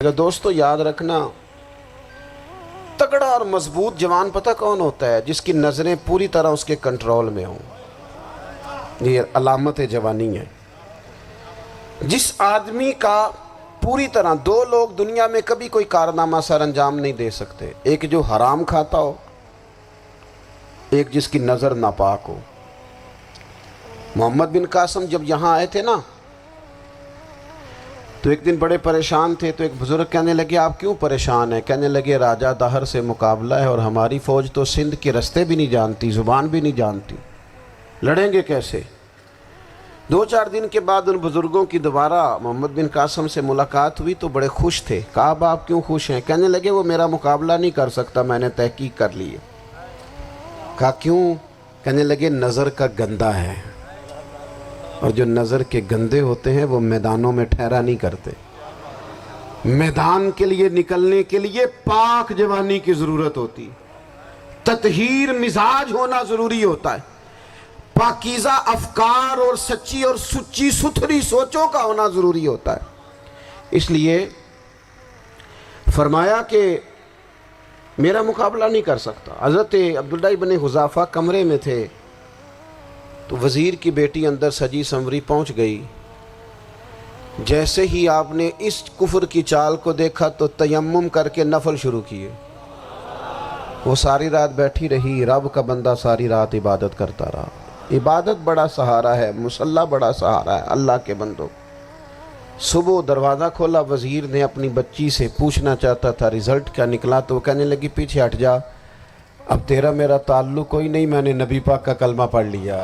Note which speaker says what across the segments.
Speaker 1: دوستو یاد رکھنا، تگڑا اور مضبوط جوان پتہ کون ہوتا ہے؟ جس کی نظریں پوری طرح اس کے کنٹرول میں ہوں۔ یہ علامت جوانی ہے۔ جس آدمی کا پوری طرح، دو لوگ دنیا میں کبھی کوئی کارنامہ سر انجام نہیں دے سکتے، ایک جو حرام کھاتا ہو، ایک جس کی نظر ناپاک ہو۔ محمد بن قاسم جب یہاں آئے تھے نا، تو ایک دن بڑے پریشان تھے، تو ایک بزرگ کہنے لگے آپ کیوں پریشان ہیں؟ کہنے لگے راجہ دہر سے مقابلہ ہے اور ہماری فوج تو سندھ کے رستے بھی نہیں جانتی، زبان بھی نہیں جانتی، لڑیں گے کیسے؟ دو چار دن کے بعد ان بزرگوں کی دوبارہ محمد بن قاسم سے ملاقات ہوئی تو بڑے خوش تھے۔ کہا اب آپ کیوں خوش ہیں؟ کہنے لگے وہ میرا مقابلہ نہیں کر سکتا، میں نے تحقیق کر لی ہے۔ کہا کیوں؟ کہنے لگے نظر کا گندہ ہے، اور جو نظر کے گندے ہوتے ہیں وہ میدانوں میں ٹھہرا نہیں کرتے۔ میدان کے لیے نکلنے کے لیے پاک جوانی کی ضرورت ہوتی، تطہیر مزاج ہونا ضروری ہوتا ہے، پاکیزہ افکار اور سچی اور سچی ستھری سوچوں کا ہونا ضروری ہوتا ہے۔ اس لیے فرمایا کہ میرا مقابلہ نہیں کر سکتا۔ حضرت عبداللہ ابن حذافہ کمرے میں تھے، تو وزیر کی بیٹی اندر سجی سنوری پہنچ گئی۔ جیسے ہی آپ نے اس کفر کی چال کو دیکھا تو تیمم کر کے نفل شروع کیے۔ وہ ساری رات بیٹھی رہی، رب کا بندہ ساری رات عبادت کرتا رہا۔ عبادت بڑا سہارا ہے، مصلی بڑا سہارا ہے اللہ کے بندوں۔ صبح دروازہ کھولا، وزیر نے اپنی بچی سے پوچھنا چاہتا تھا رزلٹ کیا نکلا، تو وہ کہنے لگی پیچھے ہٹ جا، اب تیرا میرا تعلق کوئی نہیں، میں نے نبی پاک کا کلمہ پڑھ لیا۔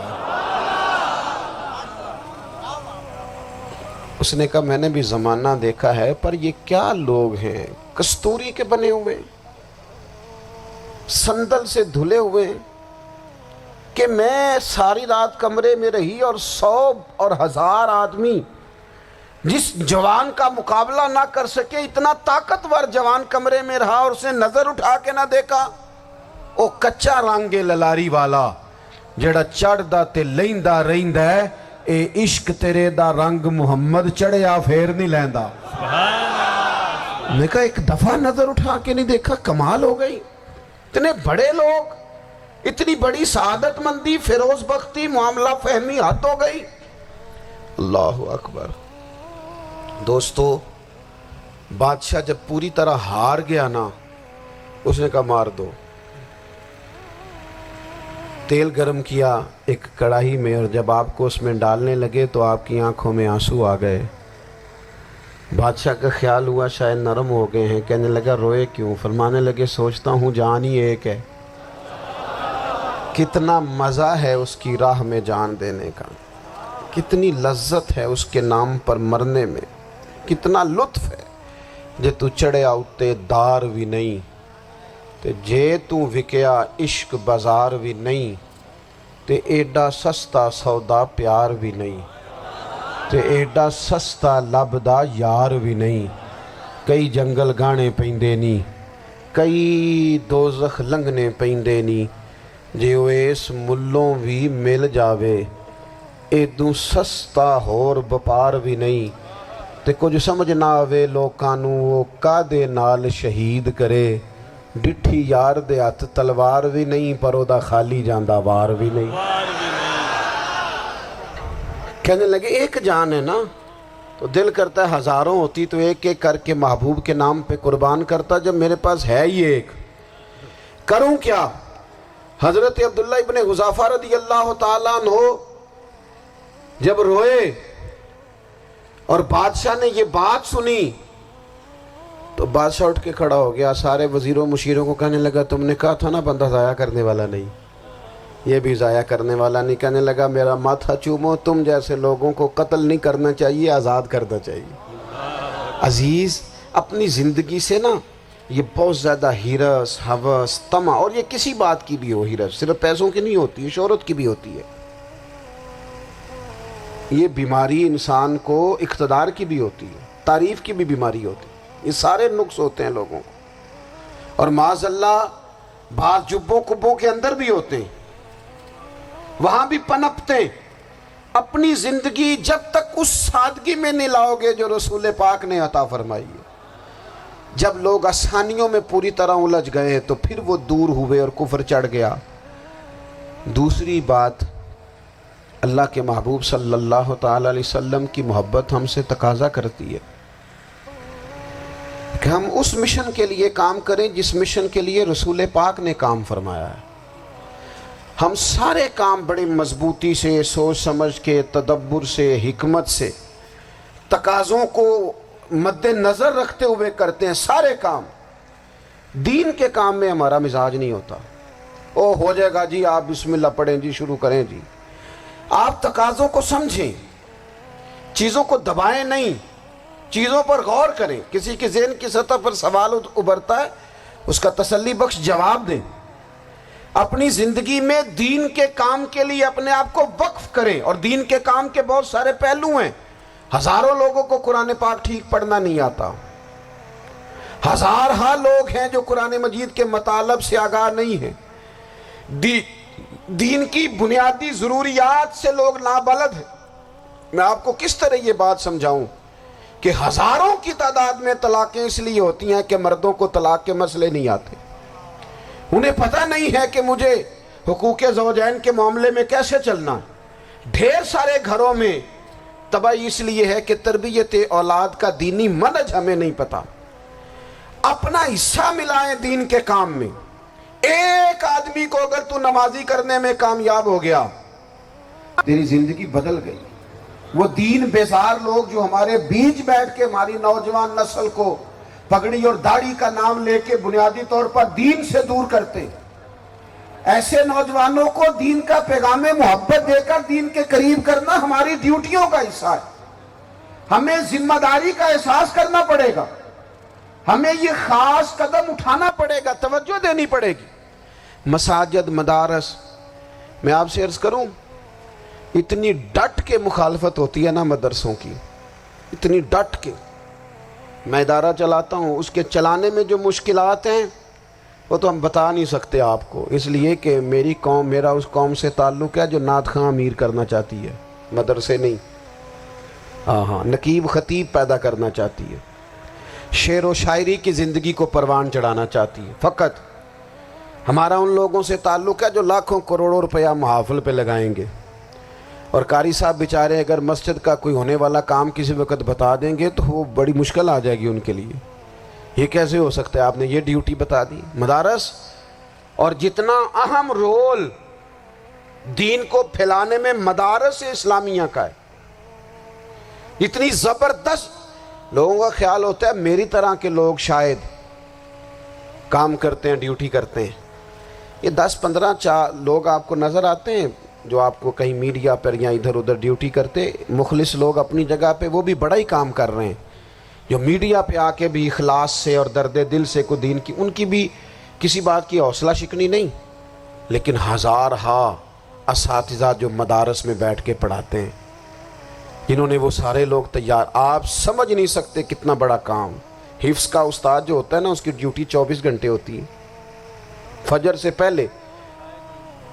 Speaker 1: اس نے کہا میں نے بھی زمانہ دیکھا ہے، پر یہ کیا لوگ ہیں، کستوری کے بنے ہوئے، سندل سے دھلے ہوئے، کہ میں ساری رات کمرے میں رہی اور 100 اور 1000 آدمی جس جوان کا مقابلہ نہ کر سکے، اتنا طاقتور جوان کمرے میں رہا اور اس نے نظر اٹھا کے نہ دیکھا۔ او کچا رنگ للاری والا جڑا چڑھدا تے لیندا رہندا ہے، اے عشق تیرے دا رنگ محمد چڑھیا پھر نہیں لیندا۔ میں کہا ایک دفعہ نظر اٹھا کے نہیں دیکھا، کمال ہو گئی۔ اتنے بڑے لوگ، اتنی بڑی سعادت مندی، فیروز بختی، معاملہ فہمی حد ہو گئی۔ اللہ اکبر۔ دوستو بادشاہ جب پوری طرح ہار گیا نا، اس نے کہا مار دو۔ تیل گرم کیا ایک کڑاہی میں، اور جب آپ کو اس میں ڈالنے لگے تو آپ کی آنکھوں میں آنسو آ گئے۔ بادشاہ کا خیال ہوا شاید نرم ہو گئے ہیں، کہنے لگا روئے کیوں؟ فرمانے لگے سوچتا ہوں جان ہی ایک ہے، کتنا مزہ ہے اس کی راہ میں جان دینے کا، کتنی لذت ہے اس کے نام پر مرنے میں، کتنا لطف ہے۔ جے تو چڑھیا اتے دار بھی نہیں، تے جے تو وکیا عشق بازار بھی نہیں، تے ایڈا سستا سودا پیار بھی نہیں، تے ایڈا سستا لبدا یار بھی نہیں۔ کئی جنگل گانے پیندے نہیں، کئی دوزخ لنگنے پیندے نہیں، جے وہ اس ملوں بھی مل جاوے، ایدوں سستا ہور بپار بھی نہیں۔ تے کچھ سمجھ نہ آوے لوکاں نوں وہ کادے نال شہید کرے، ڈٹھی یار دے ہاتھ تلوار بھی نہیں، پر او دا خالی جاندہ وار بھی نہیں۔ کہنے لگے ایک جان ہے نا، تو دل کرتا ہے ہزاروں ہوتی تو ایک ایک کر کے محبوب کے نام پہ قربان کرتا، جب میرے پاس ہے ہی ایک، کروں کیا؟ حضرت عبداللہ ابن حذافہ رضی اللہ تعالیٰ عنہ جب روئے اور بادشاہ نے یہ بات سنی، تو بادشاہ اٹھ کے کھڑا ہو گیا، سارے وزیروں مشیروں کو کہنے لگا تم نے کہا تھا نا بندہ ضائع کرنے والا نہیں، یہ بھی ضائع کرنے والا نہیں۔ کہنے لگا میرا ماتھا چومو، تم جیسے لوگوں کو قتل نہیں کرنا چاہیے، آزاد کرنا چاہیے۔ عزیز اپنی زندگی سے نا یہ بہت زیادہ ہرس، ہوس، طمع، اور یہ کسی بات کی بھی ہو، ہرس صرف پیسوں کی نہیں ہوتی، شہرت کی بھی ہوتی ہے، یہ بیماری انسان کو اقتدار کی بھی ہوتی ہے، تعریف کی بھی بیماری ہوتی ہے، یہ سارے نقص ہوتے ہیں لوگوں کو، اور معاذ اللہ بعض جبوں کبوں کے اندر بھی ہوتے ہیں، وہاں بھی پنپتے ہیں۔ اپنی زندگی جب تک اس سادگی میں نہیں لاؤ گے جو رسول پاک نے عطا فرمائی ہے، جب لوگ آسانیوں میں پوری طرح الجھ گئے تو پھر وہ دور ہوئے اور کفر چڑھ گیا۔ دوسری بات، اللہ کے محبوب صلی اللہ تعالی علیہ وسلم کی محبت ہم سے تقاضا کرتی ہے کہ ہم اس مشن کے لیے کام کریں جس مشن کے لیے رسول پاک نے کام فرمایا ہے۔ ہم سارے کام بڑی مضبوطی سے، سوچ سمجھ کے، تدبر سے، حکمت سے، تقاضوں کو مد نظر رکھتے ہوئے کرتے ہیں۔ سارے کام، دین کے کام میں ہمارا مزاج نہیں ہوتا۔ او ہو جائے گا جی، آپ بسم اللہ پڑھیں جی، شروع کریں جی۔ آپ تقاضوں کو سمجھیں، چیزوں کو دبائیں نہیں، چیزوں پر غور کریں۔ کسی کے ذہن کی سطح پر سوال ابھرتا ہے، اس کا تسلی بخش جواب دیں۔ اپنی زندگی میں دین کے کام کے لیے اپنے آپ کو وقف کریں، اور دین کے کام کے بہت سارے پہلو ہیں۔ ہزاروں لوگوں کو قرآن پاک ٹھیک پڑھنا نہیں آتا، ہزارہا لوگ ہیں جو قرآن مجید کے مطالب سے آگاہ نہیں ہیں، دین کی بنیادی ضروریات سے لوگ نابلد ہیں۔ میں آپ کو کس طرح یہ بات سمجھاؤں کہ ہزاروں کی تعداد میں طلاقیں اس لیے ہوتی ہیں کہ مردوں کو طلاق کے مسئلے نہیں آتے، انہیں پتہ نہیں ہے کہ مجھے حقوق زوجین کے معاملے میں کیسے چلنا ہے۔ ڈھیر سارے گھروں میں تباہی اس لیے ہے کہ تربیت اولاد کا دینی منہج ہمیں نہیں پتا۔ اپنا حصہ ملائیں دین کے کام میں۔ ایک آدمی کو اگر تو نمازی کرنے میں کامیاب ہو گیا، تیری زندگی بدل گئی۔ وہ دین بیزار لوگ جو ہمارے بیچ بیٹھ کے ہماری نوجوان نسل کو پگڑی اور داڑھی کا نام لے کے بنیادی طور پر دین سے دور کرتے، ایسے نوجوانوں کو دین کا پیغام محبت دے کر دین کے قریب کرنا ہماری ڈیوٹیوں کا حصہ ہے۔ ہمیں ذمہ داری کا احساس کرنا پڑے گا، ہمیں یہ خاص قدم اٹھانا پڑے گا، توجہ دینی پڑے گی۔ مساجد، مدارس، میں آپ سے عرض کروں، اتنی ڈٹ کے مخالفت ہوتی ہے نا مدرسوں کی، اتنی ڈٹ کے۔ میں ادارہ چلاتا ہوں، اس کے چلانے میں جو مشکلات ہیں وہ تو ہم بتا نہیں سکتے آپ کو، اس لیے کہ میری قوم، میرا اس قوم سے تعلق ہے جو نعت خواں امیر کرنا چاہتی ہے، مدرسے نہیں۔ ہاں، نقیب خطیب پیدا کرنا چاہتی ہے، شعر و شاعری کی زندگی کو پروان چڑھانا چاہتی ہے۔ فقط ہمارا ان لوگوں سے تعلق ہے جو لاکھوں کروڑوں روپیہ محافل پہ لگائیں گے، اور قاری صاحب بیچارے اگر مسجد کا کوئی ہونے والا کام کسی وقت بتا دیں گے تو وہ بڑی مشکل آ جائے گی ان کے لیے۔ یہ کیسے ہو سکتا ہے، آپ نے یہ ڈیوٹی بتا دی۔ مدارس، اور جتنا اہم رول دین کو پھیلانے میں مدارس اسلامیہ کا ہے، اتنی زبردست، لوگوں کا خیال ہوتا ہے میری طرح کے لوگ شاید کام کرتے ہیں، ڈیوٹی کرتے ہیں۔ یہ 10-15 لوگ آپ کو نظر آتے ہیں جو آپ کو کہیں میڈیا پر یا ادھر ادھر ڈیوٹی کرتے، مخلص لوگ اپنی جگہ پہ، وہ بھی بڑا ہی کام کر رہے ہیں، جو میڈیا پہ آ کے بھی اخلاص سے اور درد دل سے کو دین کی، ان کی بھی کسی بات کی حوصلہ شکنی نہیں۔ لیکن ہزارہا اساتذہ جو مدارس میں بیٹھ کے پڑھاتے ہیں، جنہوں نے وہ سارے لوگ تیار، آپ سمجھ نہیں سکتے کتنا بڑا کام۔ حفظ کا استاد جو ہوتا ہے نا، اس کی ڈیوٹی 24 گھنٹے ہوتی ہے، فجر سے پہلے،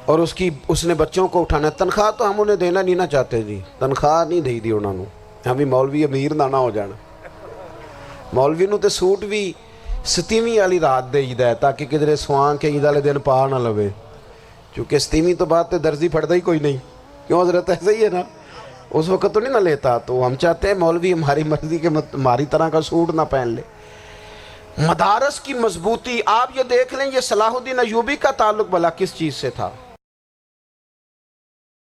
Speaker 1: اور اس نے بچوں کو اٹھانا۔ تنخواہ تو ہم انہیں دینا نہیں نہ چاہتے جی، تنخواہ نہیں دی انہوں نے، ہمیں مولوی امیر نہ ہو جانا۔ مولوی نو تے سوٹ بھی 27ویں والی رات دے ہے تاکہ کدھر سوان کے عید والے دن پا نہ لوے، چونکہ 27ویں تو بات تے درزی پھڑتا ہی کوئی نہیں، کیوں حضرت؟ ایسا ہی ہے نا، اس وقت تو نہیں نہ لیتا۔ تو ہم چاہتے ہیں مولوی ہماری مرضی کے ہماری طرح کا سوٹ نہ پہن لے۔ مدارس کی مضبوطی، آپ یہ دیکھ لیں، یہ صلاح الدین ایوبی کا تعلق بھلا کس چیز سے تھا؟